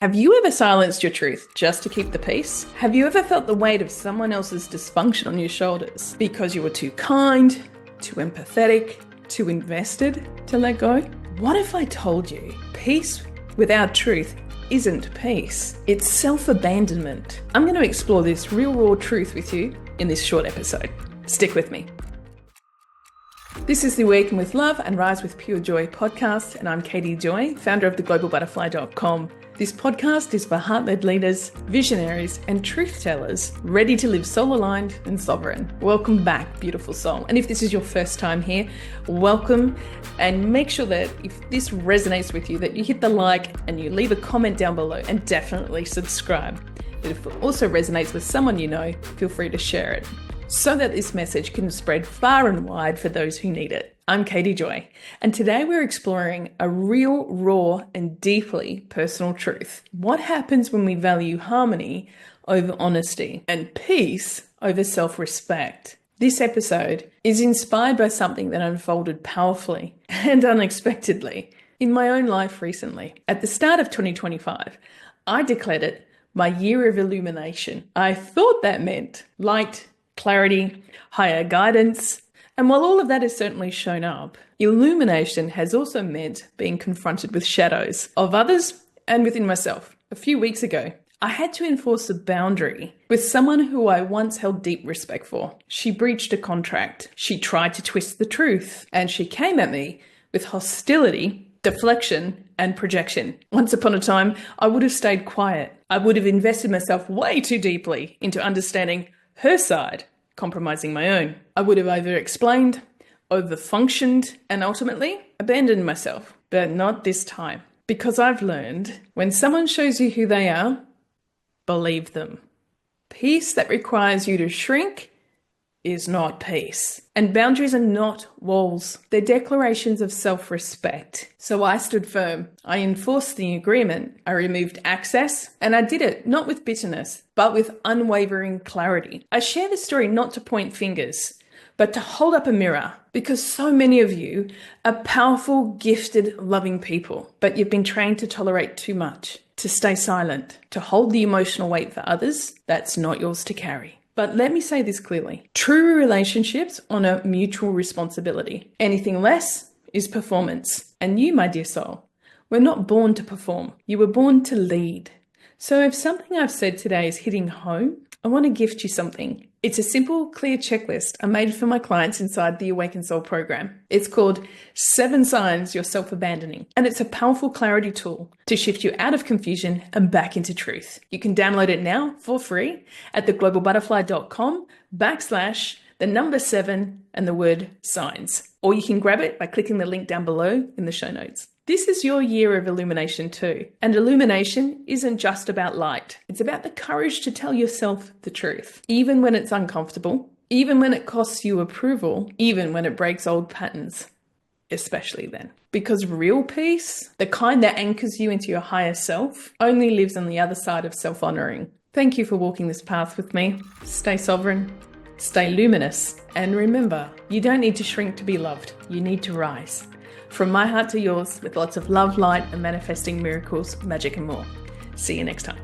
Have you ever silenced your truth just to keep the peace? Have you ever felt the weight of someone else's dysfunction on your shoulders because you were too kind, too empathetic, too invested to let go? What if I told you peace without truth isn't peace? It's self-abandonment. I'm going to explore this real raw truth with you in this short episode. Stick with me. This is the Awaken with Love and Rise with Pure Joy podcast, and I'm Katie Joy, founder of theglobalbutterfly.com. This podcast is for heart-led leaders, visionaries, and truth-tellers ready to live soul-aligned and sovereign. Welcome back, beautiful soul. And if this is your first time here, welcome, and make sure that if this resonates with you, that you hit the like and you leave a comment down below, and definitely subscribe. But if it also resonates with someone you know, feel free to share it, so that this message can spread far and wide for those who need it. I'm Katie Joy, and today we're exploring a real, raw, and deeply personal truth. What happens when we value harmony over honesty and peace over self-respect? This episode is inspired by something that unfolded powerfully and unexpectedly in my own life recently. At the start of 2025, I declared it my year of illumination. I thought that meant light, clarity, higher guidance. And while all of that has certainly shown up, illumination has also meant being confronted with shadows of others and within myself. A few weeks ago, I had to enforce a boundary with someone who I once held deep respect for. She breached a contract. She tried to twist the truth, and she came at me with hostility, deflection, and projection. Once upon a time, I would have stayed quiet. I would have invested myself way too deeply into understanding her side, compromising my own. I would have over-explained, over-functioned, and ultimately abandoned myself. But not this time. Because I've learned, when someone shows you who they are, believe them. Peace that requires you to shrink is not peace. And boundaries are not walls. They're declarations of self-respect. So I stood firm. I enforced the agreement. I removed access, and I did it not with bitterness, but with unwavering clarity. I share this story not to point fingers, but to hold up a mirror, because so many of you are powerful, gifted, loving people, but you've been trained to tolerate too much, to stay silent, to hold the emotional weight for others that's not yours to carry. But let me say this clearly. True relationships honor mutual responsibility. Anything less is performance. And you, my dear soul, were not born to perform. You were born to lead. So if something I've said today is hitting home, I want to gift you something. It's a simple, clear checklist I made for my clients inside the Awaken Soul program. It's called 7 Signs You're Self-Abandoning, and it's a powerful clarity tool to shift you out of confusion and back into truth. You can download it now for free at theglobalbutterfly.com/7 and the word signs. Or you can grab it by clicking the link down below in the show notes. This is your year of illumination too. And illumination isn't just about light. It's about the courage to tell yourself the truth, even when it's uncomfortable, even when it costs you approval, even when it breaks old patterns, especially then. Because real peace, the kind that anchors you into your higher self, only lives on the other side of self-honoring. Thank you for walking this path with me. Stay sovereign, stay luminous, and remember, you don't need to shrink to be loved. You need to rise. From my heart to yours, with lots of love, light, and manifesting miracles, magic, and more. See you next time.